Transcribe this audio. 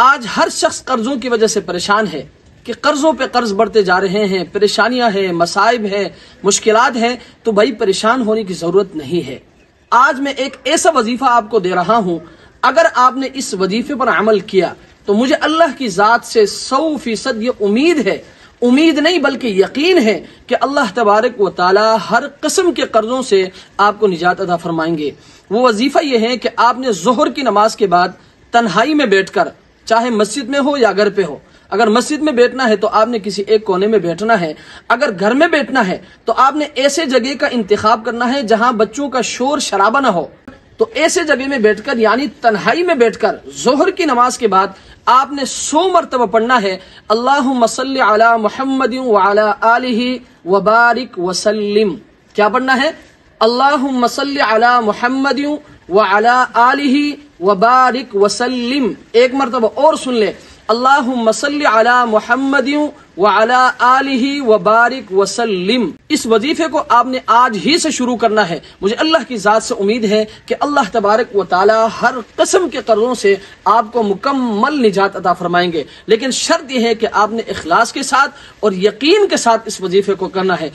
آج ہر شخص قرضوں کی وجہ سے پریشان ہے کہ قرضوں پہ قرض بڑھتے جا رہے ہیں، پریشانیاں ہیں، مصائب ہیں، مشکلات ہیں، تو بھائی پریشان ہونے کی ضرورت نہیں ہے۔ آج میں ایک ایسا وظیفہ آپ کو دے رہا ہوں، اگر آپ نے اس وظیفے پر عمل کیا تو مجھے اللہ کی ذات سے 100% یہ امید ہے، امید نہیں بلکہ یقین ہے کہ اللہ تبارک و تعالی ہر قسم کے قرضوں سے آپ کو نجات عطا فرمائیں گے۔ وہ وظیفہ یہ ہے کہ آپ نے ظہر کی نماز کے بعد تنہائی میں بیٹھ کر، چاہے مسجد میں ہو یا گھر پہ ہو، اگر مسجد میں بیٹھنا ہے تو آپ نے کسی ایک کونے میں بیٹھنا ہے، اگر گھر میں بیٹھنا ہے تو آپ نے ایسے جگہ کا انتخاب کرنا ہے جہاں بچوں کا شور شرابہ نہ ہو، تو ایسے جگہ میں بیٹھ کر یعنی تنہائی میں بیٹھ کر ظہر کی نماز کے بعد آپ نے 100 مرتبہ پڑھنا ہے اللہم صلی علی محمد وعلی آلہ وبارک وسلم۔ کیا پڑھنا ہے؟ اللہم صلی علی محمد وعلی آلہ وبارک وسلم۔ ایک مرتبہ اور سن لے، اللہم صلی علی محمد وعلی آلہ وبارک وسلم۔ اس وظیفے کو آپ نے آج ہی سے شروع کرنا ہے۔ مجھے اللہ کی ذات سے امید ہے کہ اللہ تبارک و تعالی ہر قسم کے قرضوں سے آپ کو مکمل نجات عطا فرمائیں گے، لیکن شرط یہ ہے کہ آپ نے اخلاص کے ساتھ اور یقین کے ساتھ اس وظیفے کو کرنا ہے۔